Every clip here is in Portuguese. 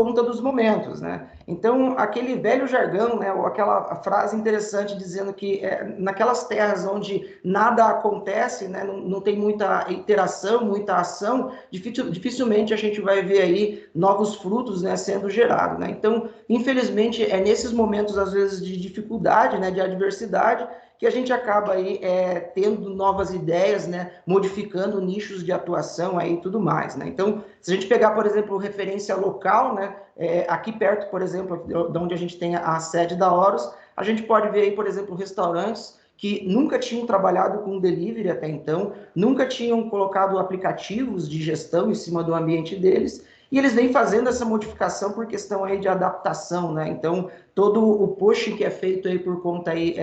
conta dos momentos, né? Então, aquele velho jargão, né, ou aquela frase interessante dizendo que naquelas terras onde nada acontece, né, não tem muita interação, muita ação, dificilmente a gente vai ver aí novos frutos, né, sendo gerados, né? Então, infelizmente, é nesses momentos, às vezes, de dificuldade, né, de adversidade, que a gente acaba aí tendo novas ideias, né, modificando nichos de atuação aí e tudo mais, né? Então, se a gente pegar, por exemplo, referência local, né, aqui perto, por exemplo, de onde a gente tem a sede da Horus, a gente pode ver aí, por exemplo, restaurantes que nunca tinham trabalhado com delivery até então, nunca tinham colocado aplicativos de gestão em cima do ambiente deles, e eles vêm fazendo essa modificação por questão aí de adaptação, né? Então, todo o push que é feito aí por conta aí,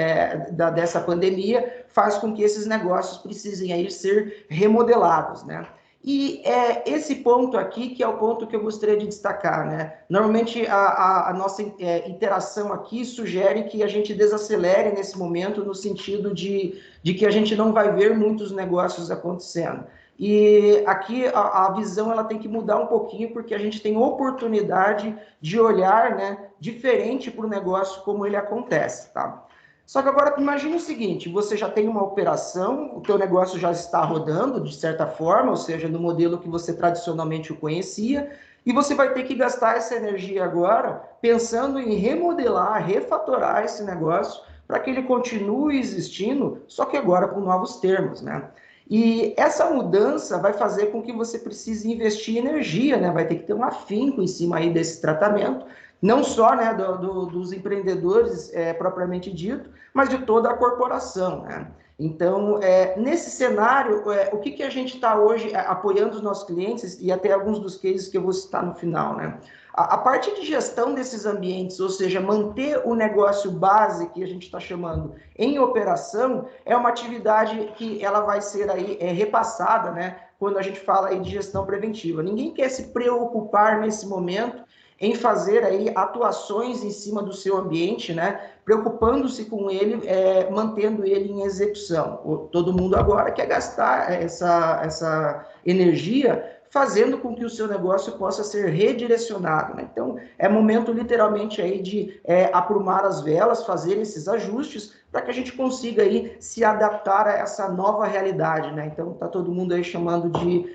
dessa pandemia faz com que esses negócios precisem aí ser remodelados, né? E esse ponto aqui que é o ponto que eu gostaria de destacar, né? Normalmente a nossa interação aqui sugere que a gente desacelere nesse momento no sentido de que a gente não vai ver muitos negócios acontecendo. E aqui a visão ela tem que mudar um pouquinho, porque a gente tem oportunidade de olhar, né, diferente para o negócio como ele acontece, tá? Só que agora imagine o seguinte, você já tem uma operação, o teu negócio já está rodando de certa forma, ou seja, no modelo que você tradicionalmente o conhecia, e você vai ter que gastar essa energia agora pensando em remodelar, refatorar esse negócio para que ele continue existindo, só que agora com novos termos, né? E essa mudança vai fazer com que você precise investir energia, né? Vai ter que ter um afinco em cima aí desse tratamento, não só, né, dos empreendedores propriamente dito, mas de toda a corporação, né? Então, nesse cenário, o que a gente está hoje apoiando os nossos clientes, e até alguns dos cases que eu vou citar no final, né? A parte de gestão desses ambientes, ou seja, manter o negócio base, que a gente está chamando, em operação, é uma atividade que ela vai ser aí repassada, né? Quando a gente fala aí de gestão preventiva. Ninguém quer se preocupar nesse momento em fazer aí atuações em cima do seu ambiente, né? Preocupando-se com ele, mantendo ele em execução. Todo mundo agora quer gastar essa energia fazendo com que o seu negócio possa ser redirecionado, né? Então, é momento literalmente aí de aprumar as velas, fazer esses ajustes para que a gente consiga aí se adaptar a essa nova realidade, né? Então, tá todo mundo aí chamando de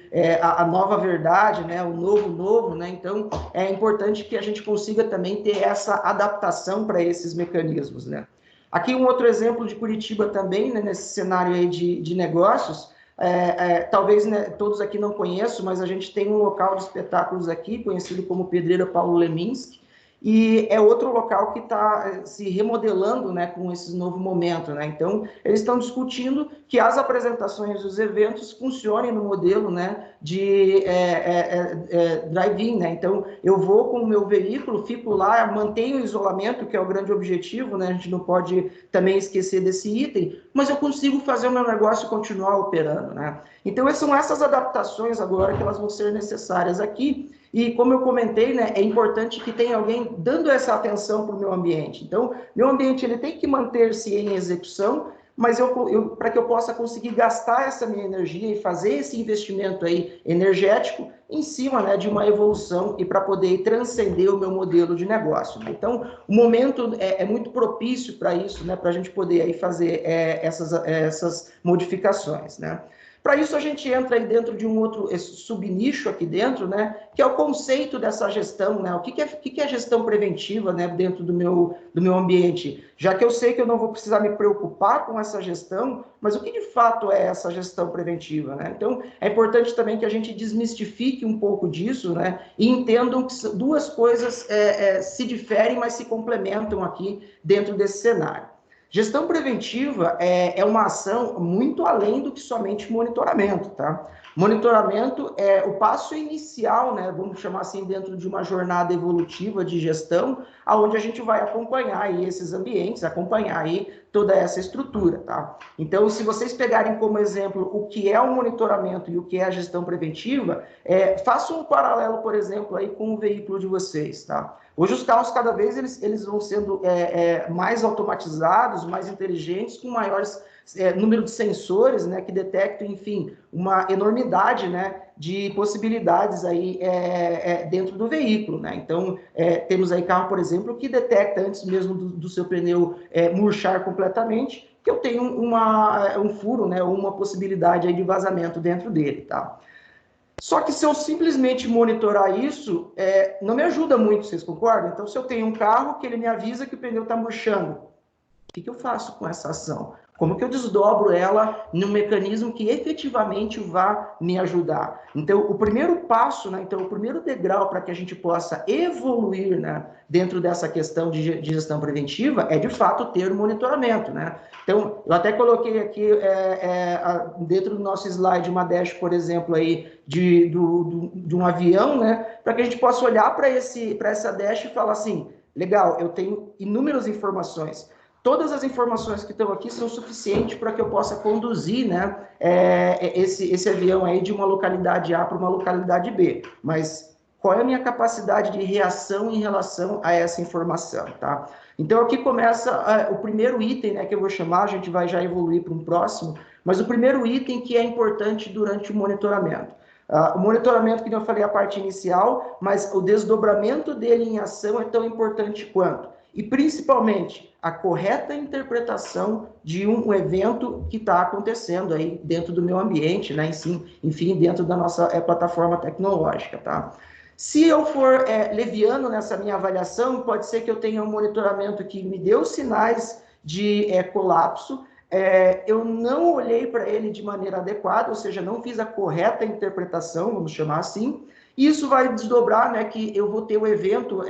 a nova verdade, né? O novo, né? Então, é importante que a gente consiga também ter essa adaptação para esses mecanismos, né? Aqui um outro exemplo de Curitiba também, né, nesse cenário aí de negócios, talvez, né, todos aqui não conheçam, mas a gente tem um local de espetáculos aqui, conhecido como Pedreira Paulo Leminski, e é outro local que está se remodelando, né, com esse novo momento, né? Então, eles estão discutindo que as apresentações dos eventos funcionem no modelo, né, de drive-in, né? Então, eu vou com o meu veículo, fico lá, mantenho o isolamento, que é o grande objetivo, né? A gente não pode também esquecer desse item, mas eu consigo fazer o meu negócio continuar operando, né? Então, são essas adaptações agora que elas vão ser necessárias aqui. E como eu comentei, né, é importante que tenha alguém dando essa atenção para o meu ambiente. Então, meu ambiente ele tem que manter-se em execução, mas para que eu possa conseguir gastar essa minha energia e fazer esse investimento aí energético em cima, né, de uma evolução e para poder transcender o meu modelo de negócio. Né? Então, o momento é muito propício para isso, né, para a gente poder aí fazer essas modificações, né? Para isso, a gente entra aí dentro de um outro subnicho aqui dentro, né, que é o conceito dessa gestão, né? O que é gestão preventiva, né, dentro do meu ambiente? Já que eu sei que eu não vou precisar me preocupar com essa gestão, mas o que de fato é essa gestão preventiva, né? Então, é importante também que a gente desmistifique um pouco disso, né, e entendam que duas coisas se diferem, mas se complementam aqui dentro desse cenário. Gestão preventiva é uma ação muito além do que somente monitoramento, tá? Monitoramento é o passo inicial, né? Vamos chamar assim, dentro de uma jornada evolutiva de gestão, aonde a gente vai acompanhar aí esses ambientes, acompanhar aí toda essa estrutura, tá? Então, se vocês pegarem como exemplo o que é o monitoramento e o que é a gestão preventiva, façam um paralelo, por exemplo, aí com o veículo de vocês, tá? Hoje os carros cada vez eles vão sendo mais automatizados, mais inteligentes, com maiores número de sensores, né, que detectam, enfim, uma enormidade, né, de possibilidades aí dentro do veículo, né? Então, temos aí carro, por exemplo, que detecta antes mesmo do seu pneu murchar completamente, que eu tenho um furo, né, ou uma possibilidade aí de vazamento dentro dele, tá? Só que se eu simplesmente monitorar isso, não me ajuda muito, vocês concordam? Então, se eu tenho um carro que ele me avisa que o pneu está murchando, o que eu faço com essa ação? Como que eu desdobro ela num mecanismo que efetivamente vá me ajudar? Então, o primeiro passo, né, então, o primeiro degrau para que a gente possa evoluir, né, dentro dessa questão de gestão preventiva é, de fato, ter o monitoramento, né? Então, eu até coloquei aqui dentro do nosso slide uma dash, por exemplo, aí, de um avião, né, para que a gente possa olhar para essa dash e falar assim, legal, eu tenho inúmeras informações. Todas as informações que estão aqui são suficientes para que eu possa conduzir, né, esse avião aí de uma localidade A para uma localidade B. Mas qual é a minha capacidade de reação em relação a essa informação, tá? Então aqui começa o primeiro item, né, que eu vou chamar, a gente vai já evoluir para um próximo, mas o primeiro item que é importante durante o monitoramento. O monitoramento, que eu falei, a parte inicial, mas o desdobramento dele em ação é tão importante quanto. E, principalmente, a correta interpretação de um evento que está acontecendo aí dentro do meu ambiente, né? Enfim, dentro da nossa plataforma tecnológica, tá? Se eu for leviano nessa minha avaliação, pode ser que eu tenha um monitoramento que me deu sinais de colapso, eu não olhei para ele de maneira adequada, ou seja, não fiz a correta interpretação, vamos chamar assim, e isso vai desdobrar, né, que eu vou ter o evento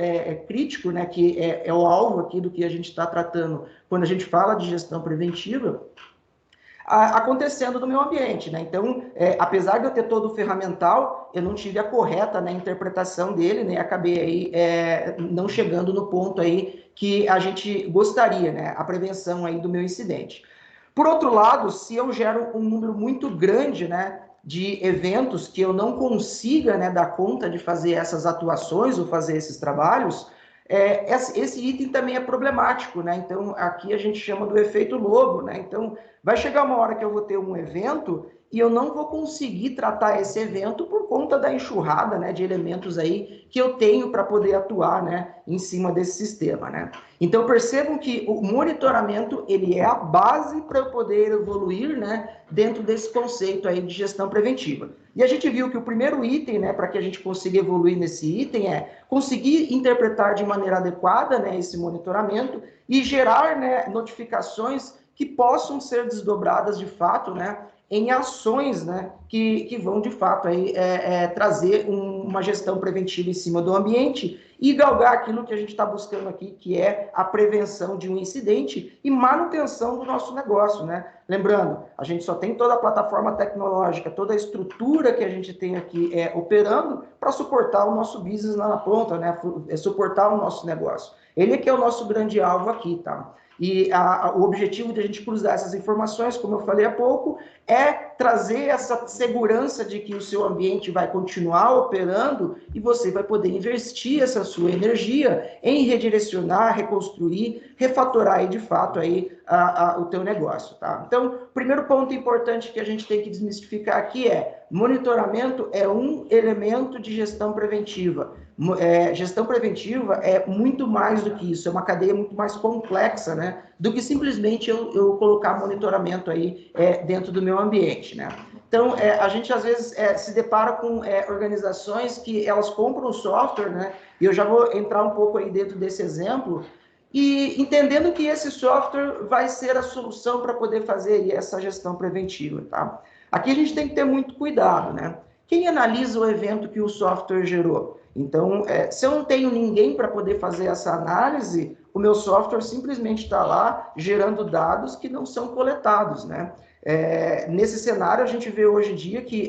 crítico, né, que é o alvo aqui do que a gente está tratando quando a gente fala de gestão preventiva, acontecendo no meu ambiente, né? Então, apesar de eu ter todo o ferramental, eu não tive a correta, né, interpretação dele, né? Acabei aí não chegando no ponto aí que a gente gostaria, né? A prevenção aí do meu incidente. Por outro lado, se eu gero um número muito grande, né, de eventos que eu não consiga, né, dar conta de fazer essas atuações ou fazer esses trabalhos, esse item também é problemático, né? Então, aqui a gente chama do efeito lobo, né? Então, vai chegar uma hora que eu vou ter um evento e eu não vou conseguir tratar esse evento por conta da enxurrada, né, de elementos aí que eu tenho para poder atuar, né, em cima desse sistema, né? Então, percebam que o monitoramento, ele é a base para eu poder evoluir, né, dentro desse conceito aí de gestão preventiva. E a gente viu que o primeiro item, né, para que a gente consiga evoluir nesse item é conseguir interpretar de maneira adequada, né, esse monitoramento e gerar, né, notificações que possam ser desdobradas de fato, né, em ações, né, que vão de fato aí, trazer uma gestão preventiva em cima do ambiente e galgar aquilo que a gente está buscando aqui, que é a prevenção de um incidente e manutenção do nosso negócio, né? Lembrando, a gente só tem toda a plataforma tecnológica, toda a estrutura que a gente tem aqui operando para suportar o nosso business lá na ponta, né? Suportar o nosso negócio. Ele é que é o nosso grande alvo aqui, tá? E o objetivo de a gente cruzar essas informações, como eu falei há pouco, é trazer essa segurança de que o seu ambiente vai continuar operando e você vai poder investir essa sua energia em redirecionar, reconstruir, refatorar aí de fato aí o teu negócio, tá? Então, o primeiro ponto importante que a gente tem que desmistificar aqui é monitoramento é um elemento de gestão preventiva. Gestão preventiva é muito mais do que isso, é uma cadeia muito mais complexa, né, do que simplesmente eu colocar monitoramento aí dentro do meu ambiente, né? Então, a gente às vezes se depara com organizações que elas compram software, né, e eu já vou entrar um pouco aí dentro desse exemplo, e entendendo que esse software vai ser a solução para poder fazer essa gestão preventiva, tá? Aqui a gente tem que ter muito cuidado, né? Quem analisa o evento que o software gerou? Então, se eu não tenho ninguém para poder fazer essa análise, o meu software simplesmente está lá gerando dados que não são coletados, né? Nesse cenário, a gente vê hoje em dia que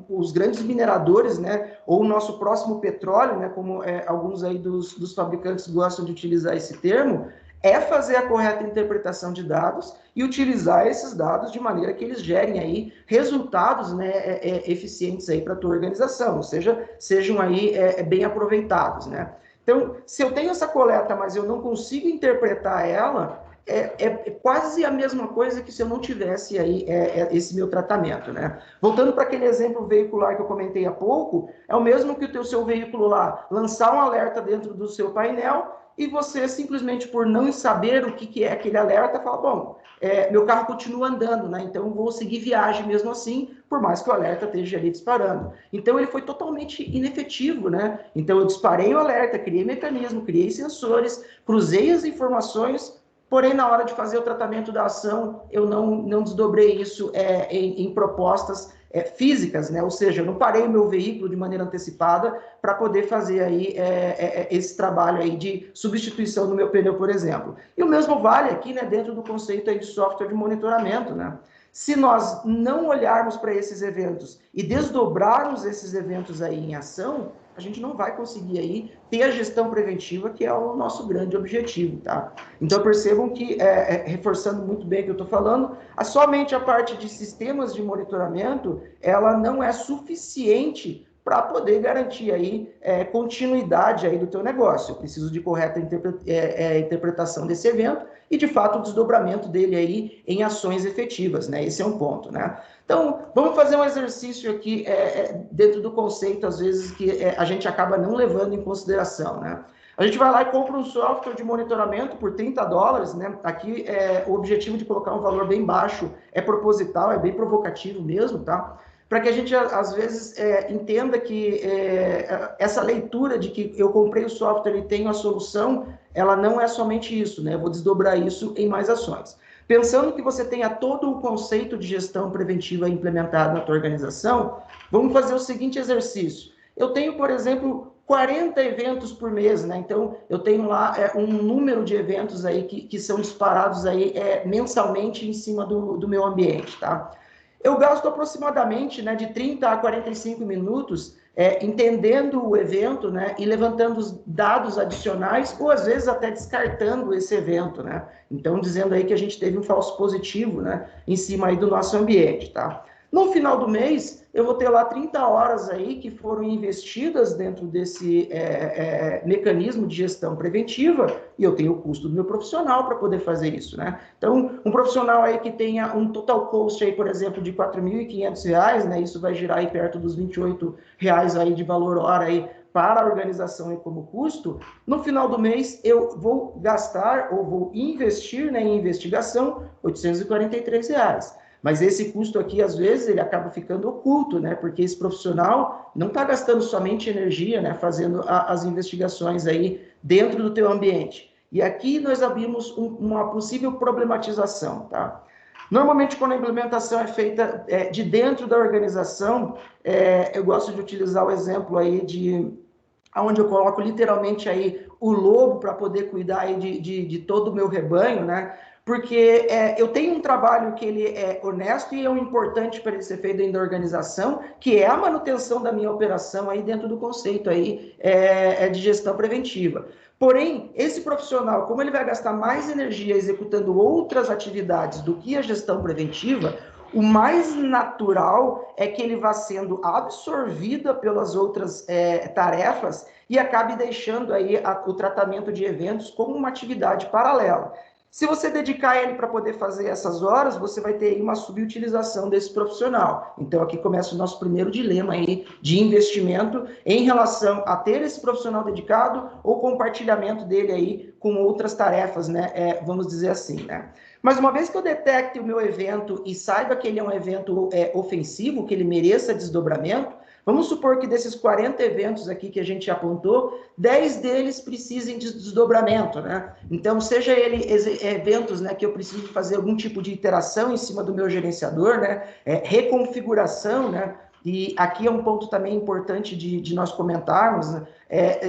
os grandes mineradores, né, ou o nosso próximo petróleo, né, como alguns aí dos fabricantes gostam de utilizar esse termo, é fazer a correta interpretação de dados e utilizar esses dados de maneira que eles gerem aí resultados, né, eficientes aí para a tua organização, ou seja, sejam aí bem aproveitados, né? Então, se eu tenho essa coleta, mas eu não consigo interpretar ela, é quase a mesma coisa que se eu não tivesse aí esse meu tratamento, né? Voltando para aquele exemplo veicular que eu comentei há pouco, é o mesmo que o seu veículo lá lançar um alerta dentro do seu painel e você simplesmente por não saber o que é aquele alerta, fala, bom, meu carro continua andando, né? Então eu vou seguir viagem mesmo assim, por mais que o alerta esteja ali disparando. Então ele foi totalmente inefetivo, né? Então eu disparei o alerta, criei mecanismo, criei sensores, cruzei as informações. Porém, na hora de fazer o tratamento da ação, eu não desdobrei isso em propostas físicas, né? Ou seja, eu não parei o meu veículo de maneira antecipada para poder fazer aí esse trabalho aí de substituição do meu pneu, por exemplo. E o mesmo vale aqui, né, dentro do conceito aí de software de monitoramento, né? Se nós não olharmos para esses eventos e desdobrarmos esses eventos aí em ação, a gente não vai conseguir aí ter a gestão preventiva, que é o nosso grande objetivo, tá? Então percebam que, reforçando muito bem o que eu estou falando, somente a parte de sistemas de monitoramento, ela não é suficiente para poder garantir aí continuidade aí do teu negócio. Eu preciso de correta interpretação desse evento e, de fato, o desdobramento dele aí em ações efetivas, né? Esse é um ponto, né? Então, vamos fazer um exercício aqui dentro do conceito, às vezes, que a gente acaba não levando em consideração, né? A gente vai lá e compra um software de monitoramento por $30, né? Aqui, o objetivo de colocar um valor bem baixo é proposital, é bem provocativo mesmo, tá? Para que a gente, às vezes, entenda que essa leitura de que eu comprei o software e tenho a solução, ela não é somente isso, né? Eu vou desdobrar isso em mais ações. Pensando que você tenha todo o conceito de gestão preventiva implementado na tua organização, vamos fazer o seguinte exercício. Eu tenho, por exemplo, 40 eventos por mês, né? Então, eu tenho lá um número de eventos aí que são disparados aí mensalmente em cima do meu ambiente, tá? Eu gasto aproximadamente, né, de 30 a 45 minutos entendendo o evento, né, e levantando os dados adicionais, ou às vezes até descartando esse evento, né? Então, dizendo aí que a gente teve um falso positivo, né, em cima aí do nosso ambiente, tá? No final do mês, eu vou ter lá 30 horas aí que foram investidas dentro desse mecanismo de gestão preventiva e eu tenho o custo do meu profissional para poder fazer isso, né? Então, um profissional aí que tenha um total cost aí, por exemplo, de R$4.500, né? Isso vai girar aí perto dos R$28 aí de valor hora aí para a organização e como custo, no final do mês eu vou gastar ou vou investir, né, em investigação R$843. Mas esse custo aqui, às vezes, ele acaba ficando oculto, né? Porque esse profissional não está gastando somente energia, né? Fazendo as investigações aí dentro do teu ambiente. E aqui nós abrimos uma possível problematização, tá? Normalmente, quando a implementação é feita de dentro da organização, eu gosto de utilizar o exemplo aí onde eu coloco literalmente aí o lobo para poder cuidar aí de todo o meu rebanho, né? Porque eu tenho um trabalho que ele é honesto e é um importante para ele ser feito dentro da organização, que é a manutenção da minha operação aí dentro do conceito aí de gestão preventiva. Porém, esse profissional, como ele vai gastar mais energia executando outras atividades do que a gestão preventiva, o mais natural é que ele vá sendo absorvido pelas outras tarefas e acabe deixando aí o tratamento de eventos como uma atividade paralela. Se você dedicar ele para poder fazer essas horas, você vai ter aí uma subutilização desse profissional. Então, aqui começa o nosso primeiro dilema aí de investimento em relação a ter esse profissional dedicado ou compartilhamento dele aí com outras tarefas, né? Vamos dizer assim, né? Mas uma vez que eu detecte o meu evento e saiba que ele é um evento ofensivo, que ele mereça desdobramento, vamos supor que desses 40 eventos aqui que a gente apontou, 10 deles precisem de desdobramento, né? Então, seja ele eventos, né, que eu preciso fazer algum tipo de iteração em cima do meu gerenciador, né? Reconfiguração, né? E aqui é um ponto também importante de nós comentarmos, né?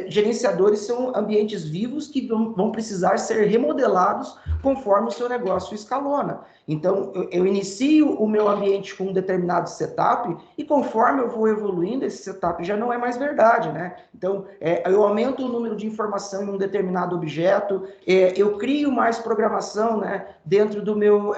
Gerenciadores são ambientes vivos que vão precisar ser remodelados conforme o seu negócio escalona. Então, eu inicio o meu ambiente com um determinado setup e conforme eu vou evoluindo, esse setup já não é mais verdade, né? Então, eu aumento o número de informação em um determinado objeto, eu crio mais programação, né, dentro do meu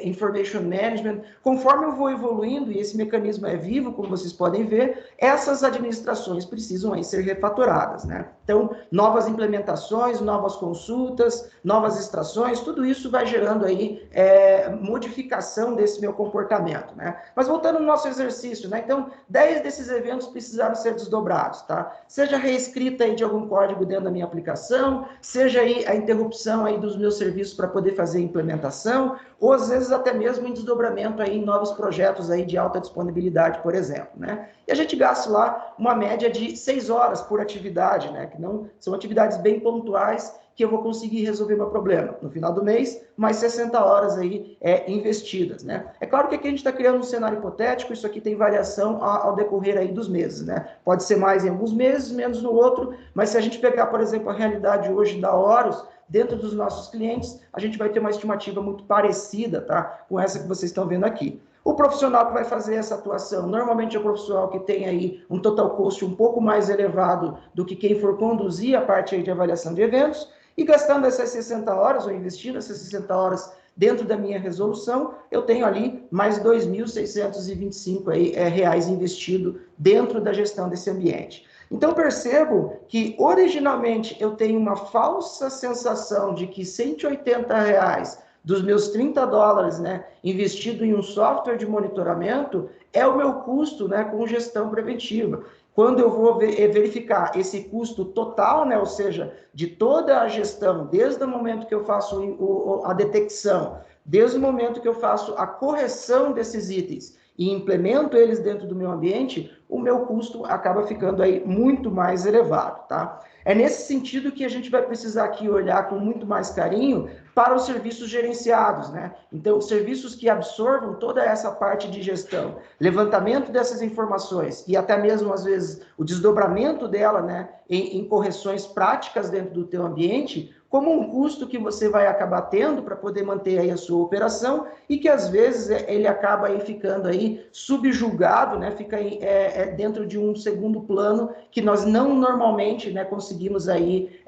information management. Conforme eu vou evoluindo, e esse mecanismo é vivo, como vocês podem ver, essas administrações precisam aí ser refatoradas, né? Então, novas implementações, novas consultas, novas extrações, tudo isso vai gerando aí modificação desse meu comportamento, né? Mas voltando no nosso exercício, né? Então, 10 desses eventos precisaram ser desdobrados, tá? Seja reescrita aí de algum código dentro da minha aplicação, seja aí a interrupção aí dos meus serviços para poder fazer a implementação, ou às vezes até mesmo em desdobramento aí em novos projetos aí de alta disponibilidade, por exemplo, né? E a gente gasta lá uma média de 6 horas por atividade, né? Que não são atividades bem pontuais que eu vou conseguir resolver meu problema. No final do mês, mais 60 horas aí investidas, né? É claro que aqui a gente está criando um cenário hipotético, isso aqui tem variação ao decorrer aí dos meses, né? Pode ser mais em alguns meses, menos no outro, mas se a gente pegar, por exemplo, a realidade hoje da Horus, dentro dos nossos clientes, a gente vai ter uma estimativa muito parecida, tá? Com essa que vocês estão vendo aqui. O profissional que vai fazer essa atuação, normalmente é o profissional que tem aí um total cost um pouco mais elevado do que quem for conduzir a parte aí de avaliação de eventos, e gastando essas 60 horas, ou investindo essas 60 horas dentro da minha resolução, eu tenho ali mais R$ 2.625 reais investido dentro da gestão desse ambiente. Então, percebo que, originalmente, eu tenho uma falsa sensação de que R$ 180 reais dos meus 30 dólares, né, investido em um software de monitoramento, é o meu custo, né, com gestão preventiva. Quando eu vou verificar esse custo total, né, ou seja, de toda a gestão, desde o momento que eu faço a detecção, desde o momento que eu faço a correção desses itens e implemento eles dentro do meu ambiente, o meu custo acaba ficando aí muito mais elevado, tá? É nesse sentido que a gente vai precisar aqui olhar com muito mais carinho para os serviços gerenciados, né? Então, serviços que absorvam toda essa parte de gestão, levantamento dessas informações e até mesmo, às vezes, o desdobramento dela, né, em correções práticas dentro do teu ambiente, como um custo que você vai acabar tendo para poder manter aí a sua operação e que às vezes ele acaba aí ficando aí subjugado, né? Fica aí, dentro de um segundo plano que nós não normalmente, né, conseguimos aí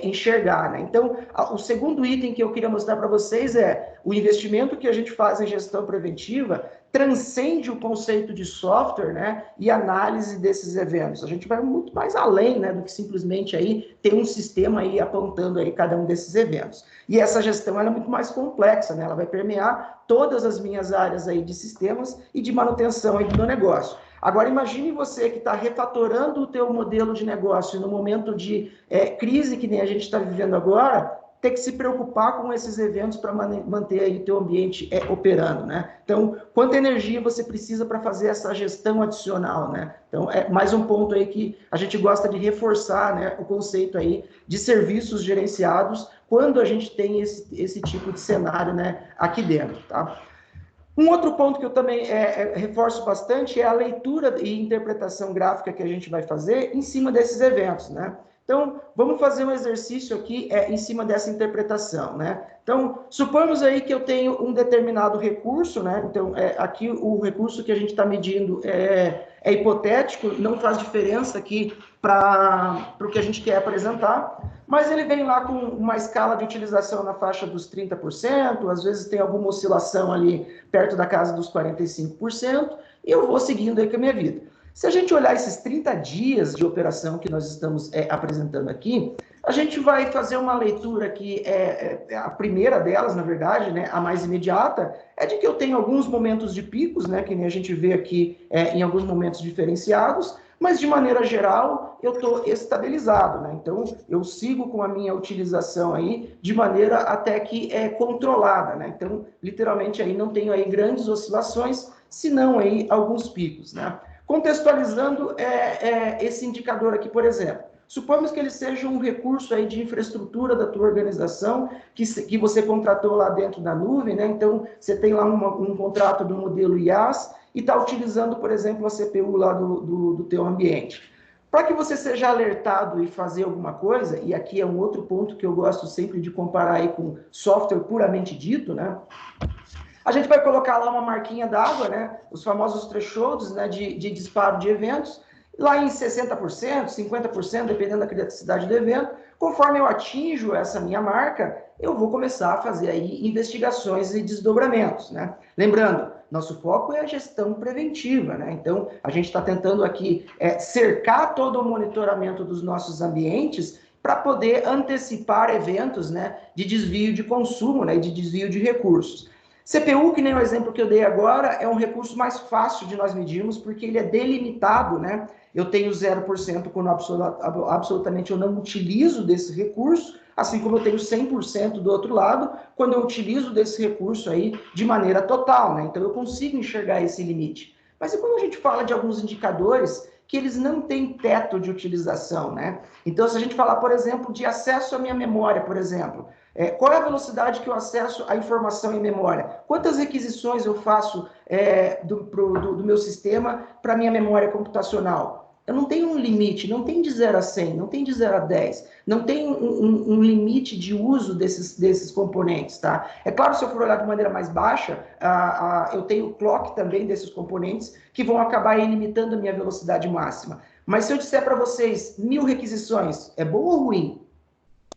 enxergar, né? Então, o segundo item que eu queria mostrar para vocês é o investimento que a gente faz em gestão preventiva transcende o conceito de software, né, e análise desses eventos. A gente vai muito mais além, né, do que simplesmente aí ter um sistema aí apontando aí cada um desses eventos. E essa gestão ela é muito mais complexa, né? Ela vai permear todas as minhas áreas aí de sistemas e de manutenção aí do meu negócio. Agora, imagine você que está refatorando o teu modelo de negócio no momento de crise que nem a gente está vivendo agora, ter que se preocupar com esses eventos para manter aí o teu ambiente operando, né? Então, quanta energia você precisa para fazer essa gestão adicional, né? Então, é mais um ponto aí que a gente gosta de reforçar, né, o conceito aí de serviços gerenciados quando a gente tem esse tipo de cenário, né, aqui dentro, tá? Um outro ponto que eu também reforço bastante é a leitura e interpretação gráfica que a gente vai fazer em cima desses eventos, né? Então, vamos fazer um exercício aqui em cima dessa interpretação, né? Então, supomos aí que eu tenho um determinado recurso, né? Então, aqui o recurso que a gente está medindo é hipotético, não faz diferença aqui para o que a gente quer apresentar, mas ele vem lá com uma escala de utilização na faixa dos 30%, às vezes tem alguma oscilação ali perto da casa dos 45%, e eu vou seguindo aí com a minha vida. Se a gente olhar esses 30 dias de operação que nós estamos apresentando aqui, a gente vai fazer uma leitura que a primeira delas, na verdade, né, a mais imediata, é de que eu tenho alguns momentos de picos, né, que nem a gente vê aqui em alguns momentos diferenciados, mas de maneira geral eu estou estabilizado, né? Então eu sigo com a minha utilização aí de maneira até que controlada, né? Então literalmente aí não tenho aí grandes oscilações, senão aí alguns picos, né? Contextualizando esse indicador aqui, por exemplo, supomos que ele seja um recurso aí de infraestrutura da tua organização que você contratou lá dentro da nuvem, né? Então você tem lá um contrato do modelo IaaS e está utilizando, por exemplo, a CPU lá do teu ambiente. Para que você seja alertado e fazer alguma coisa, e aqui é um outro ponto que eu gosto sempre de comparar aí com software puramente dito, né? A gente vai colocar lá uma marquinha d'água, né? Os famosos thresholds, né? De disparo de eventos, lá em 60%, 50%, dependendo da criticidade do evento. Conforme eu atinjo essa minha marca, eu vou começar a fazer aí investigações e desdobramentos, né? Lembrando, Nosso foco é a gestão preventiva, né? Então, a gente está tentando aqui cercar todo o monitoramento dos nossos ambientes para poder antecipar eventos, né, de desvio de consumo, né, e de desvio de recursos. CPU, que nem o exemplo que eu dei agora, é um recurso mais fácil de nós medirmos, porque ele é delimitado, né? Eu tenho 0% quando absolutamente eu não utilizo desse recurso, assim como eu tenho 100% do outro lado, quando eu utilizo desse recurso aí de maneira total, né? Então eu consigo enxergar esse limite. Mas e quando a gente fala de alguns indicadores que eles não têm teto de utilização, né? Então, se a gente falar, por exemplo, de acesso à minha memória, por exemplo, qual é a velocidade que eu acesso a informação em memória? Quantas requisições eu faço do meu sistema para minha memória computacional? Eu não tenho um limite, não tem de 0 a 100, não tem de 0 a 10, não tem um limite de uso desses componentes, tá? É claro, se eu for olhar de maneira mais baixa, eu tenho clock também desses componentes que vão acabar limitando a minha velocidade máxima. Mas se eu disser para vocês 1000 requisições, é bom ou ruim?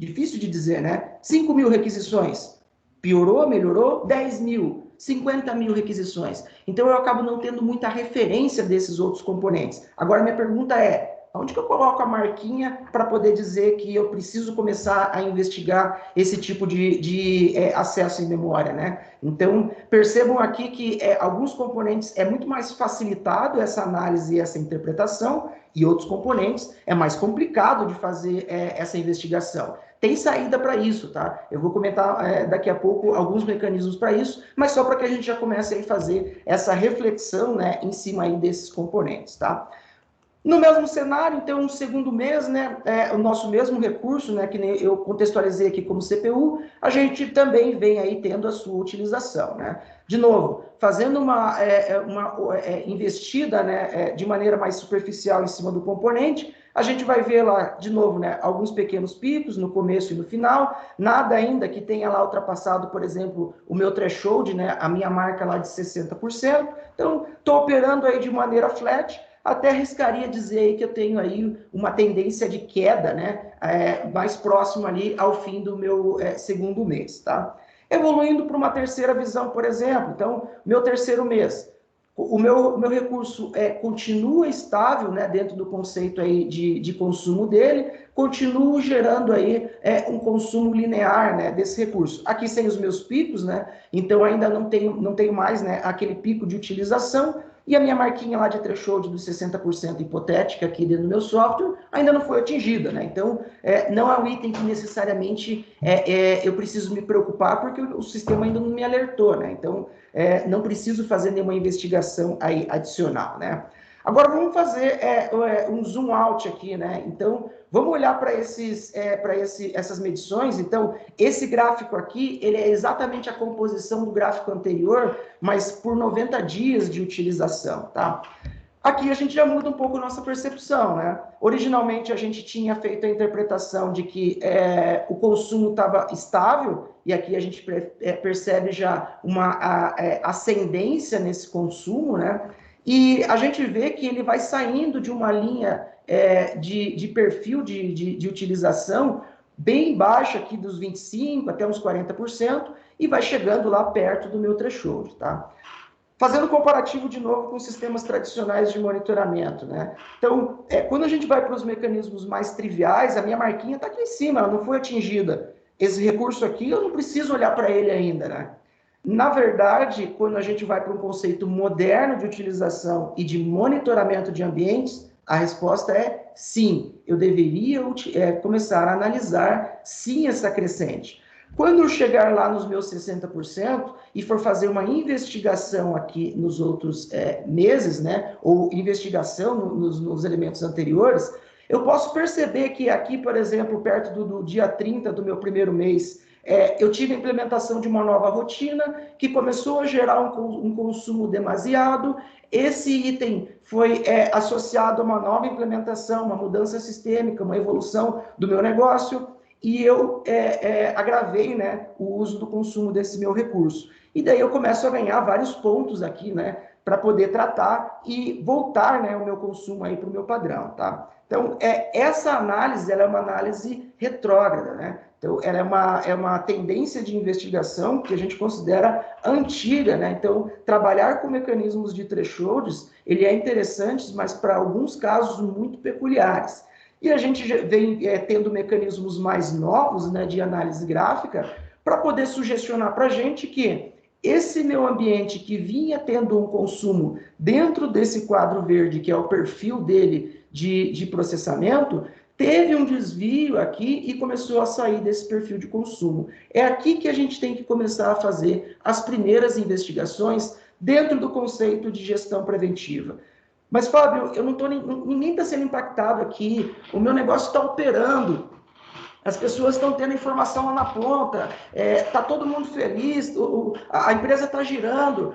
Difícil de dizer, né? 5.000 requisições, piorou, melhorou? 10.000, 50.000 requisições. Então, eu acabo não tendo muita referência desses outros componentes. Agora, minha pergunta é, onde que eu coloco a marquinha para poder dizer que eu preciso começar a investigar esse tipo de acesso em memória, né? Então, percebam aqui que alguns componentes é muito mais facilitado essa análise e essa interpretação, e outros componentes é mais complicado de fazer essa investigação. Tem saída para isso, tá? Eu vou comentar daqui a pouco alguns mecanismos para isso, mas só para que a gente já comece a fazer essa reflexão, né, em cima aí desses componentes, tá? No mesmo cenário, então, no segundo mês, né, o nosso mesmo recurso, né, que eu contextualizei aqui como CPU, a gente também vem aí tendo a sua utilização, né? De novo, fazendo uma investida, né, de maneira mais superficial em cima do componente, a gente vai ver lá, de novo, né, alguns pequenos picos no começo e no final, nada ainda que tenha lá ultrapassado, por exemplo, o meu threshold, né, a minha marca lá de 60%, então, estou operando aí de maneira flat, até arriscaria dizer aí que eu tenho aí uma tendência de queda, né, mais próximo ali ao fim do meu segundo mês, tá? Evoluindo para uma terceira visão, por exemplo, então, meu terceiro mês, o meu recurso continua estável, né, dentro do conceito aí de consumo dele, continuo gerando aí um consumo linear, né, desse recurso. Aqui sem os meus picos, né, então ainda não tenho mais, né, aquele pico de utilização, e a minha marquinha lá de threshold dos 60% hipotética aqui dentro do meu software ainda não foi atingida, né? Então, não é um item que necessariamente eu preciso me preocupar porque o sistema ainda não me alertou, né? Então, não preciso fazer nenhuma investigação aí adicional, né? Agora, vamos fazer um zoom out aqui, né? Então, vamos olhar para essas medições. Então, esse gráfico aqui, ele é exatamente a composição do gráfico anterior, mas por 90 dias de utilização, tá? Aqui a gente já muda um pouco a nossa percepção, né? Originalmente a gente tinha feito a interpretação de que o consumo estava estável, e aqui a gente percebe já uma ascendência nesse consumo, né? E a gente vê que ele vai saindo de uma linha de perfil de utilização bem baixa aqui dos 25% até uns 40%, e vai chegando lá perto do meu threshold, tá? Fazendo comparativo de novo com sistemas tradicionais de monitoramento, né? Então, quando a gente vai para os mecanismos mais triviais, a minha marquinha está aqui em cima, ela não foi atingida. Esse recurso aqui, eu não preciso olhar para ele ainda, né? Na verdade, quando a gente vai para um conceito moderno de utilização e de monitoramento de ambientes, a resposta é sim, eu deveria começar a analisar sim essa crescente. Quando eu chegar lá nos meus 60% e for fazer uma investigação aqui nos outros meses, né, ou investigação nos elementos anteriores, eu posso perceber que aqui, por exemplo, perto do dia 30 do meu primeiro mês, eu tive a implementação de uma nova rotina que começou a gerar um consumo demasiado. Esse item foi associado a uma nova implementação, uma mudança sistêmica, uma evolução do meu negócio, e eu agravei, né, o uso do consumo desse meu recurso. E daí eu começo a ganhar vários pontos aqui, né, para poder tratar e voltar, né, o meu consumo aí para o meu padrão, tá? Então, essa análise, ela é uma análise retrógrada, né? Então, ela é uma tendência de investigação que a gente considera antiga, né? Então, trabalhar com mecanismos de thresholds, ele é interessante, mas para alguns casos muito peculiares. E a gente vem tendo mecanismos mais novos, né, de análise gráfica para poder sugestionar para a gente que esse meu ambiente que vinha tendo um consumo dentro desse quadro verde, que é o perfil dele de processamento, teve um desvio aqui e começou a sair desse perfil de consumo. É aqui que a gente tem que começar a fazer as primeiras investigações dentro do conceito de gestão preventiva. Mas, Fábio, eu não tô, ninguém está sendo impactado aqui, o meu negócio está operando, as pessoas estão tendo informação lá na ponta, está todo mundo feliz, a empresa está girando.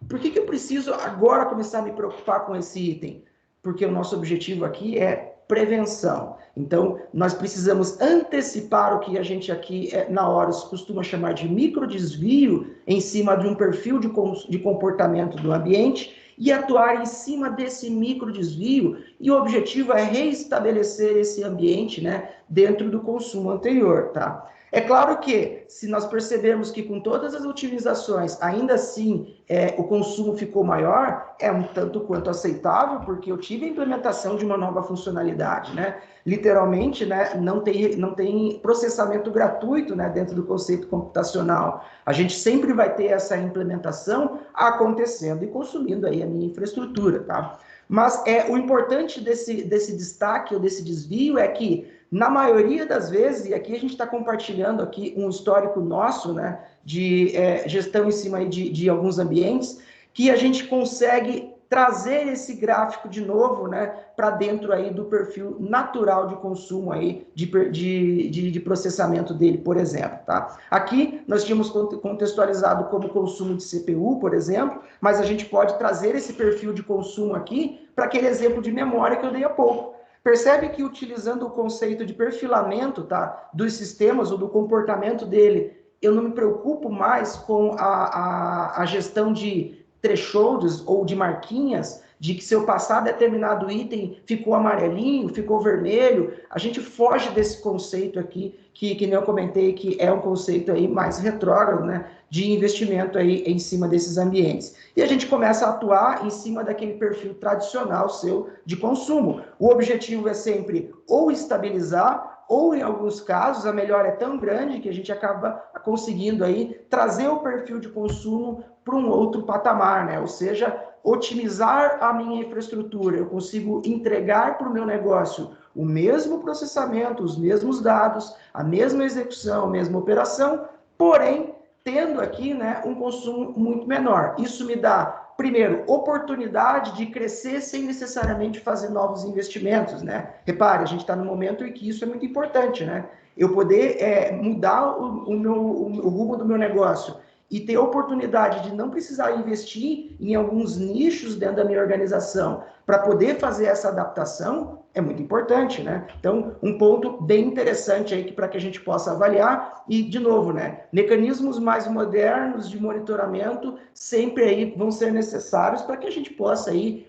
Por que eu preciso agora começar a me preocupar com esse item? Porque o nosso objetivo aqui é prevenção. Então, nós precisamos antecipar o que a gente aqui, na Horus, costuma chamar de microdesvio em cima de um perfil de comportamento do ambiente e atuar em cima desse microdesvio, e o objetivo é reestabelecer esse ambiente, né, dentro do consumo anterior, tá? É claro que, se nós percebermos que com todas as otimizações, ainda assim, o consumo ficou maior, é um tanto quanto aceitável, porque eu tive a implementação de uma nova funcionalidade, né? Literalmente, né, não tem processamento gratuito, né, dentro do conceito computacional. A gente sempre vai ter essa implementação acontecendo e consumindo aí a minha infraestrutura, tá? Mas o importante desse destaque ou desse desvio é que, na maioria das vezes, e aqui a gente está compartilhando aqui um histórico nosso, né, de gestão em cima aí de alguns ambientes, que a gente consegue trazer esse gráfico de novo, né, para dentro aí do perfil natural de consumo aí, de processamento dele, por exemplo, tá? Aqui nós tínhamos contextualizado como consumo de CPU, por exemplo, mas a gente pode trazer esse perfil de consumo aqui para aquele exemplo de memória que eu dei há pouco. Percebe que utilizando o conceito de perfilamento, tá, dos sistemas ou do comportamento dele, eu não me preocupo mais com a gestão de thresholds ou de marquinhas, de que se eu passar determinado item ficou amarelinho, ficou vermelho. A gente foge desse conceito aqui, que nem eu comentei, que é um conceito aí mais retrógrado, né, de investimento aí em cima desses ambientes. E a gente começa a atuar em cima daquele perfil tradicional seu de consumo. O objetivo é sempre ou estabilizar, ou em alguns casos a melhora é tão grande que a gente acaba conseguindo aí trazer o perfil de consumo para um outro patamar, né? Ou seja, otimizar a minha infraestrutura, eu consigo entregar para o meu negócio o mesmo processamento, os mesmos dados, a mesma execução, a mesma operação, porém tendo aqui, né, um consumo muito menor. Isso me dá, primeiro, oportunidade de crescer sem necessariamente fazer novos investimentos, né? Repare, a gente está no momento em que isso é muito importante, né? Eu poder mudar o rumo do meu negócio e ter a oportunidade de não precisar investir em alguns nichos dentro da minha organização para poder fazer essa adaptação, é muito importante, né? Então, um ponto bem interessante aí para que a gente possa avaliar e, de novo, né, mecanismos mais modernos de monitoramento sempre aí vão ser necessários para que a gente possa aí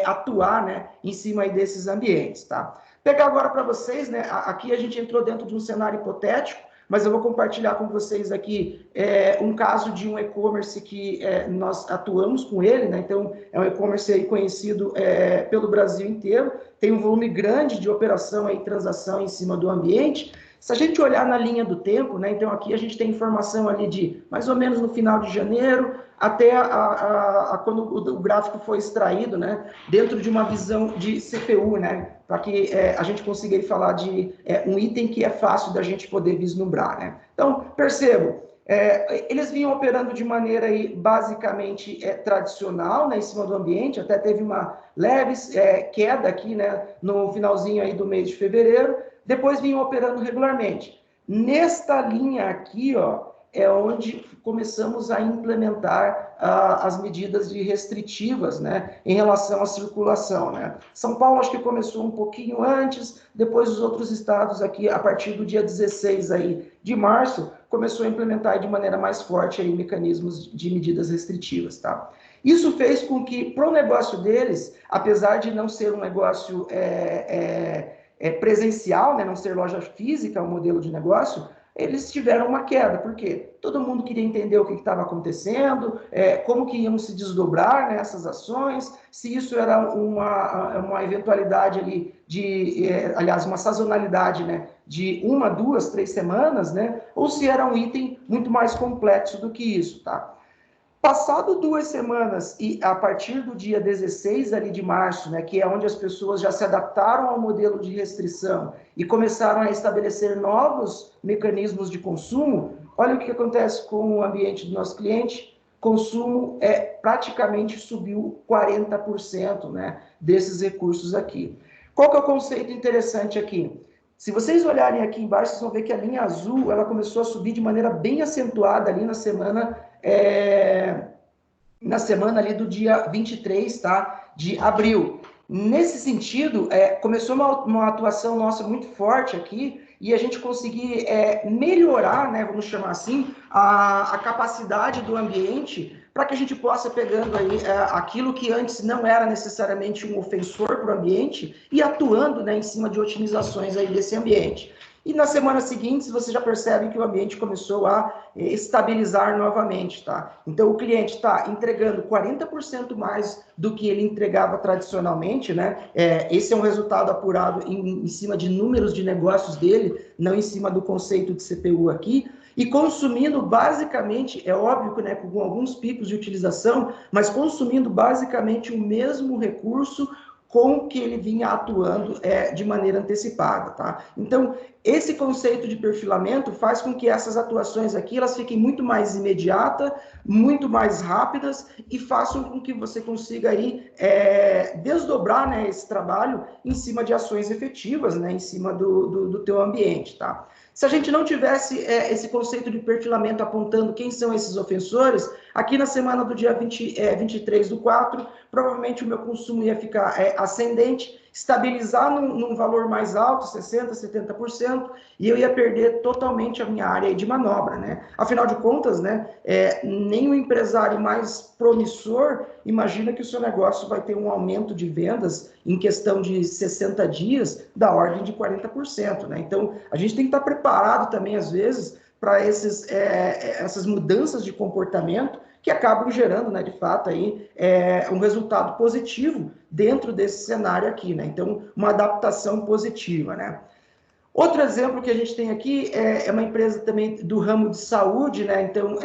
atuar, né, em cima aí desses ambientes, tá? Pegar agora para vocês, né, aqui a gente entrou dentro de um cenário hipotético, mas eu vou compartilhar com vocês aqui um caso de um e-commerce que nós atuamos com ele, né? Então, é um e-commerce aí conhecido pelo Brasil inteiro, tem um volume grande de operação e transação em cima do ambiente. Se a gente olhar na linha do tempo, né? Então, aqui a gente tem informação ali de mais ou menos no final de janeiro, até quando o gráfico foi extraído, né? Dentro de uma visão de CPU, né? Para que a gente consiga aí falar de um item que é fácil da gente poder vislumbrar, né? Então, percebo, eles vinham operando de maneira aí, basicamente tradicional, né, em cima do ambiente, até teve uma leve queda aqui, né, no finalzinho aí do mês de fevereiro, depois vinham operando regularmente. Nesta linha aqui, ó, é onde começamos a implementar as medidas de restritivas, né, em relação à circulação, né. São Paulo acho que começou um pouquinho antes, depois os outros estados aqui, a partir do dia 16 aí de março, começou a implementar de maneira mais forte aí mecanismos de medidas restritivas, tá. Isso fez com que, para o negócio deles, apesar de não ser um negócio presencial, né, não ser loja física, o modelo de negócio, eles tiveram uma queda, porque todo mundo queria entender o que estava acontecendo, como que iam se desdobrar nessas ações, se isso era uma eventualidade ali aliás, uma sazonalidade, né, de 1, 2, 3 semanas, né, ou se era um item muito mais complexo do que isso, tá? Passado 2 semanas e a partir do dia 16 ali de março, né, que é onde as pessoas já se adaptaram ao modelo de restrição e começaram a estabelecer novos mecanismos de consumo, olha o que acontece com o ambiente do nosso cliente. Consumo praticamente subiu 40%, né, desses recursos aqui. Qual que é o conceito interessante aqui? Se vocês olharem aqui embaixo, vocês vão ver que a linha azul ela começou a subir de maneira bem acentuada ali na semana ali do dia 23, tá, de abril. Nesse sentido, começou uma atuação nossa muito forte aqui e a gente conseguir melhorar, né, vamos chamar assim, a capacidade do ambiente para que a gente possa pegando aí aquilo que antes não era necessariamente um ofensor para o ambiente e atuando, né, em cima de otimizações aí desse ambiente. E nas semanas seguintes, você já percebe que o ambiente começou a estabilizar novamente, tá? Então, o cliente está entregando 40% mais do que ele entregava tradicionalmente, né? Esse é um resultado apurado em cima de números de negócios dele, não em cima do conceito de CPU aqui, e consumindo basicamente, é óbvio, né, com alguns picos de utilização, mas consumindo basicamente o mesmo recurso com que ele vinha atuando de maneira antecipada, tá? Então, esse conceito de perfilamento faz com que essas atuações aqui, elas fiquem muito mais imediatas, muito mais rápidas e façam com que você consiga aí desdobrar, né, esse trabalho em cima de ações efetivas, né, em cima do teu ambiente, tá? Se a gente não tivesse esse conceito de perfilamento apontando quem são esses ofensores, aqui na semana do dia 23/4, provavelmente o meu consumo ia ficar ascendente, estabilizar num valor mais alto, 60%, 70%, e eu ia perder totalmente a minha área de manobra, né? Afinal de contas, né, nem o empresário mais promissor imagina que o seu negócio vai ter um aumento de vendas em questão de 60 dias da ordem de 40%, né? Então, a gente tem que estar preparado também, às vezes, para essas mudanças de comportamento que acabam gerando, né, de fato, aí, um resultado positivo dentro desse cenário aqui, né? Então, uma adaptação positiva, né? Outro exemplo que a gente tem aqui é uma empresa também do ramo de saúde, né? Então,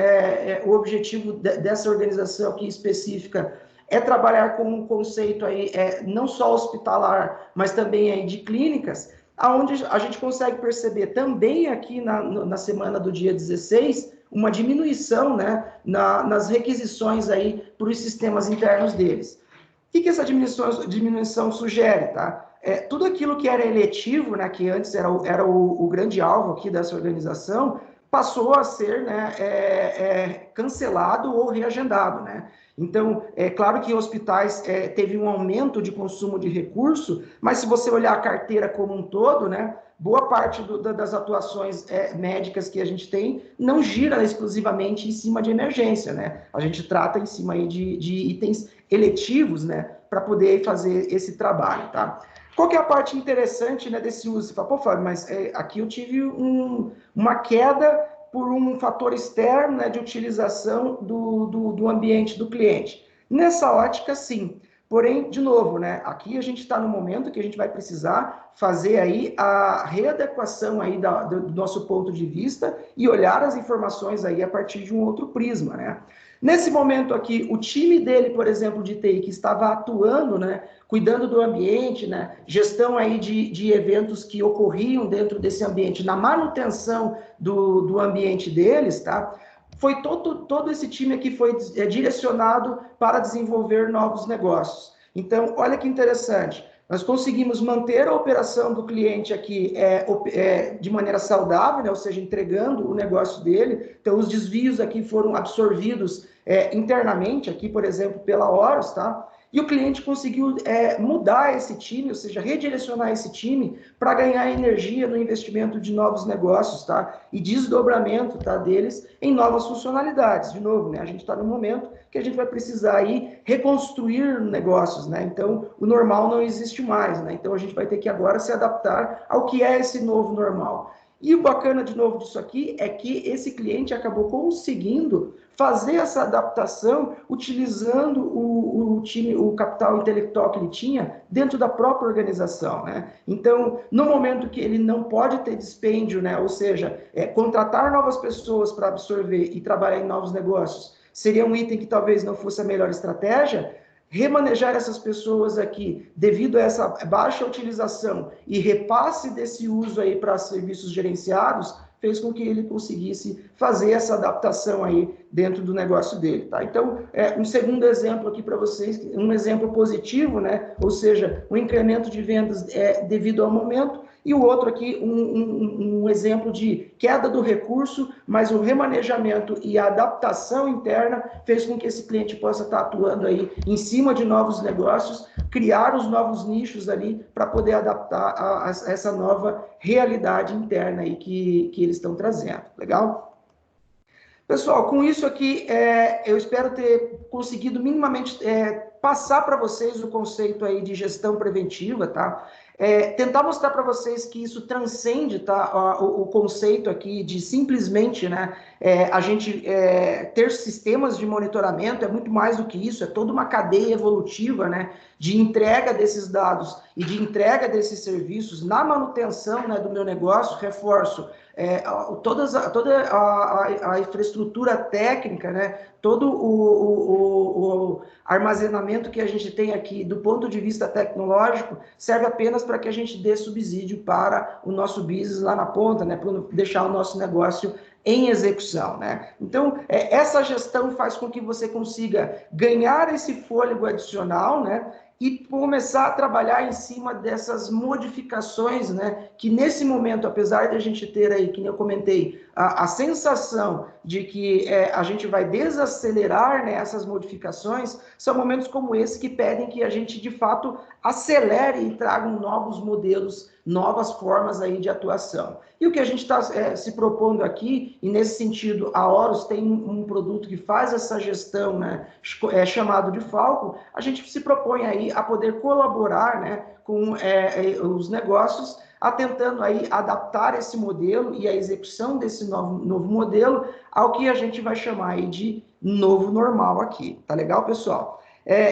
o objetivo dessa organização aqui específica é trabalhar com um conceito aí, não só hospitalar, mas também aí de clínicas, aonde a gente consegue perceber também aqui na semana do dia 16, uma diminuição, né, nas requisições aí para os sistemas internos deles. O que essa diminuição sugere, tá? Tudo aquilo que era eletivo, né, que antes era o grande alvo aqui dessa organização, passou a ser, né, cancelado ou reagendado, né? Então, é claro que hospitais teve um aumento de consumo de recurso, mas se você olhar a carteira como um todo, né, boa parte das atuações médicas que a gente tem não gira exclusivamente em cima de emergência, né? A gente trata em cima aí de itens eletivos, né, para poder fazer esse trabalho, tá? Qual que é a parte interessante, né, desse uso? Você fala, pô, Fábio, mas aqui eu tive uma queda por um fator externo, né, de utilização do ambiente do cliente. Nessa ótica, sim. Porém, de novo, né, aqui a gente está no momento que a gente vai precisar fazer aí a readequação aí do nosso ponto de vista e olhar as informações aí a partir de um outro prisma, né? Nesse momento aqui, o time dele, por exemplo, de TI, que estava atuando, né, cuidando do ambiente, né, gestão aí de eventos que ocorriam dentro desse ambiente, na manutenção do ambiente deles, tá? Foi todo esse time aqui foi direcionado para desenvolver novos negócios. Então, olha que interessante. Nós conseguimos manter a operação do cliente aqui de maneira saudável, né? Ou seja, entregando o negócio dele. Então, os desvios aqui foram absorvidos internamente, aqui, por exemplo, pela Horus, tá? e o cliente conseguiu mudar esse time, ou seja, redirecionar esse time para ganhar energia no investimento de novos negócios, tá? E desdobramento, tá, deles em novas funcionalidades. De novo, né? A gente está no momento que a gente vai precisar aí reconstruir negócios, né? Então, o normal não existe mais, né? Então, a gente vai ter que agora se adaptar ao que é esse novo normal. E o bacana, de novo, disso aqui é que esse cliente acabou conseguindo fazer essa adaptação utilizando o time, o capital intelectual que ele tinha dentro da própria organização, né? Então, no momento que ele não pode ter dispêndio, né? Ou seja, contratar novas pessoas para absorver e trabalhar em novos negócios, seria um item que talvez não fosse a melhor estratégia. Remanejar essas pessoas aqui, devido a essa baixa utilização e repasse desse uso aí para serviços gerenciados, fez com que ele conseguisse fazer essa adaptação aí dentro do negócio dele, tá? Então, um segundo exemplo aqui para vocês, um exemplo positivo, né? Ou seja, um incremento de vendas devido ao momento, e o outro aqui, um exemplo de queda do recurso, mas o remanejamento e a adaptação interna fez com que esse cliente possa estar atuando aí em cima de novos negócios, criar os novos nichos ali para poder adaptar a essa nova realidade interna aí que eles estão trazendo. Legal? Pessoal, com isso aqui, eu espero ter conseguido minimamente passar para vocês o conceito aí de gestão preventiva, tá? Tentar mostrar para vocês que isso transcende, tá, o conceito aqui de simplesmente, né, a gente ter sistemas de monitoramento. É muito mais do que isso, é toda uma cadeia evolutiva, né, de entrega desses dados e de entrega desses serviços na manutenção, né, do meu negócio. Reforço, toda a infraestrutura técnica, né, todo o armazenamento que a gente tem aqui do ponto de vista tecnológico serve apenas para que a gente dê subsídio para o nosso business lá na ponta, né, para deixar o nosso negócio em execução, né? Então, essa gestão faz com que você consiga ganhar esse fôlego adicional, né? E começar a trabalhar em cima dessas modificações, né? Que nesse momento, apesar de a gente ter aí, que eu comentei, a sensação de que a gente vai desacelerar, né, essas modificações, são momentos como esse que pedem que a gente, de fato, acelere e traga novos modelos, novas formas aí de atuação. E o que a gente está se propondo aqui, e nesse sentido, a Horus tem um produto que faz essa gestão, né, chamado de Falcon. A gente se propõe aí a poder colaborar, né, com os negócios, tentando aí adaptar esse modelo e a execução desse novo modelo ao que a gente vai chamar aí de novo normal aqui. Tá legal, pessoal?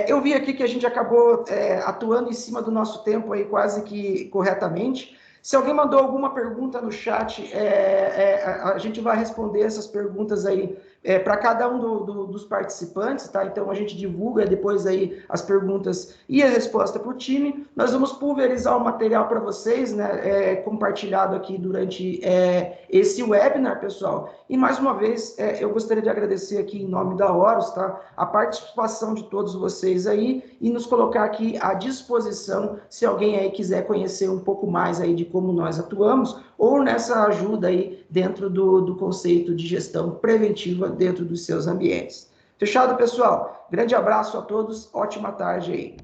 Eu vi aqui que a gente acabou atuando em cima do nosso tempo aí quase que corretamente. Se alguém mandou alguma pergunta no chat, a gente vai responder essas perguntas aí para cada um dos participantes, tá? Então a gente divulga depois aí as perguntas e a resposta por time. Nós vamos pulverizar o material para vocês, né? Compartilhado aqui durante esse webinar, pessoal. E mais uma vez, eu gostaria de agradecer aqui em nome da Horus, tá? A participação de todos vocês aí e nos colocar aqui à disposição se alguém aí quiser conhecer um pouco mais aí de como nós atuamos ou nessa ajuda aí dentro do conceito de gestão preventiva dentro dos seus ambientes. Fechado, pessoal? Grande abraço a todos, ótima tarde aí.